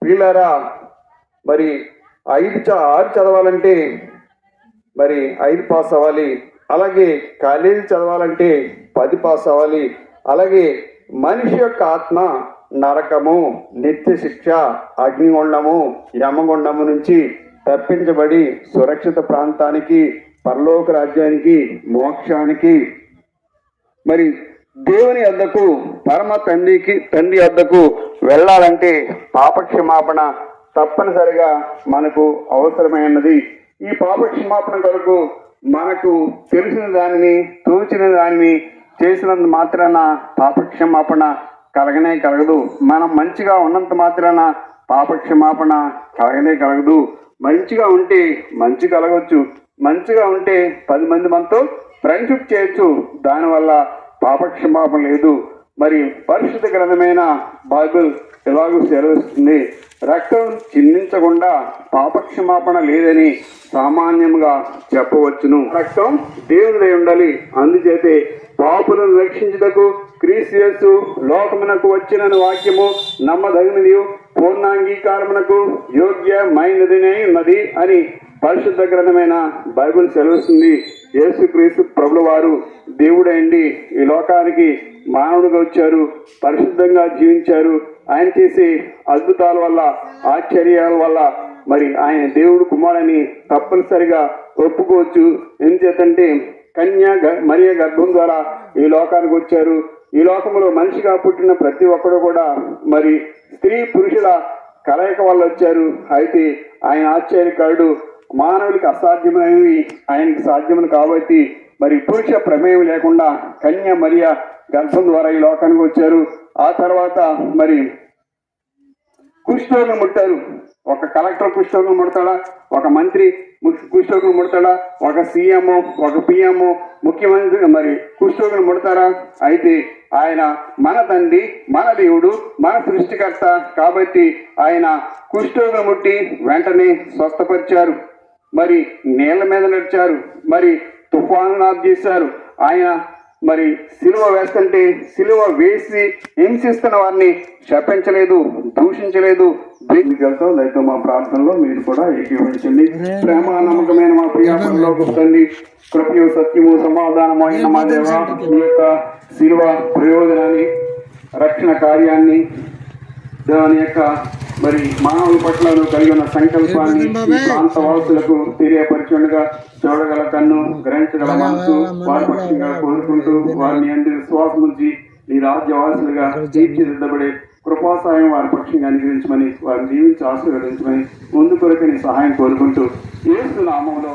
ప్రియులారా, మరి 6 చదవాలంటే మరి 5 పాస్ అవ్వాలి. అలాగే కాలేజీ చదవాలంటే 10 పాస్ అవ్వాలి. అలాగే మనిషి యొక్క ఆత్మ నరకము, నిత్య శిక్ష, అగ్నిగుండము, యమగుండము నుంచి తప్పించబడి సురక్షిత ప్రాంతానికి, పరలోక రాజ్యానికి, మోక్షానికి, మరి దేవుని వద్దకు, పరమ తండ్రి వద్దకు వెళ్ళాలంటే పాపక్షమాపణ తప్పనిసరిగా మనకు అవసరమైనది. ఈ పాపక్షమాపణ కొరకు మనకు తెలిసిన దానిని, తోచిన దానిని చేసినంత మాత్రాన పాపక్షమాపణ కలగనే కలగదు. మనం మంచిగా ఉన్నంత మాత్రాన పాపక్షమాపణ కలగదు. మంచిగా ఉంటే మంచి కలగవచ్చు. మంచిగా ఉంటే 10 మంది మనతో ఫ్రెండ్షిప్ చేయొచ్చు. దానివల్ల పాపక్షమాపణ లేదు. మరి పరిశుద్ధ గ్రంథమైన బైబిల్ ఎలాగూ సెలవిస్తుంది, రక్తం చిందించకుండా పాపక్షమాపణ లేదని సామాన్యంగా చెప్పవచ్చును. రక్తం దేవునిదై ఉండాలి. అందుచేతే పాపులను రక్షించుటకు క్రీస్తు యేసు లోకమునకు వచ్చిన వాక్యము నమ్మదగినది, పూర్ణాంగీకారమునకు యోగ్యమైనదినై ఉన్నది అని పరిశుద్ధ గ్రంథమైన బైబిల్ సెలవుస్తుంది. యేసుక్రీస్తు ప్రభుల వారు దేవుడైండి ఈ లోకానికి మానవుడిగా వచ్చారు, పరిశుద్ధంగా జీవించారు. ఆయన చేసే అద్భుతాల వల్ల, ఆశ్చర్యాల వల్ల మరి ఆయన దేవుడు కుమారుని తప్పనిసరిగా ఒప్పుకోవచ్చు. ఎందుచేతంటే మరియ గర్భం ద్వారా ఈ లోకానికి వచ్చారు. ఈ లోకంలో మనిషిగా పుట్టిన ప్రతి ఒక్కరు కూడా మరి స్త్రీ పురుషుల కలయిక వల్ల వచ్చారు. అయితే ఆయన ఆశ్చర్యకారుడు. మానవుడికి అసాధ్యమైనవి ఆయనకి సాధ్యములు కాబట్టి మరి పురుష ప్రమేయం లేకుండా మరియ గర్భం ద్వారా ఈ లోకానికి వచ్చారు. ఆ తర్వాత మరి కుష్ఠరోగం ముట్టారు. ఒక కలెక్టర్ కుష్ఠరోగం ముడతాడా, ఒక మంత్రి కుష్ఠరోగం ముడతాడా, ఒక సీఎం, ఒక పిఎం, ముఖ్యమంత్రి మరి కుష్ఠరోగం ముడతారా? అయితే ఆయన మన తండ్రి, మన దేవుడు, మన సృష్టికర్త కాబట్టి ఆయన కుష్ఠరోగం ముట్టి వెంటనే స్వస్థపరిచారు. మరి నీళ్ల మీద నడిచారు, మరి తుఫాను ఆఫ్ చేశారు. ఆయన మరి సిలువ వేస్తుంటే సిలువ వేసి హింసిస్తున్న వారిని శపించలేదు, దూషించలేదు. దయతో మా ప్రార్థనలో మీరు కూడా ఏకీభవించండి. ప్రేమ నమ్మకమైన మా ప్రియాపంలో తండ్రి, కృపయు సత్యము సమాధానము అయిన మా దేవ, మీ యొక్క సిలువ ప్రయోజనాన్ని, రక్షణ కార్యాన్ని, దాని యొక్క మరి మానవుల పట్ల కలిగి ఉన్న సంకల్పాన్ని ఈ ప్రాంత వాసులకు తెలియపరచుండగా చూడగల కన్ను, గ్రహించగల మనసు వారి పక్షంగా కోరుకుంటూ వారిని అందరి విశ్వాసం నుంచి ఈ రాజ్యవాసులుగా తీర్చిదిద్దబడే కృపాసాయం వారి పక్షంగా అనుగ్రహించమని, వారిని జీవించి ఆశీర్వదించమని ముందు కొరకు నీ సహాయం కోరుకుంటూ యేసు నామములో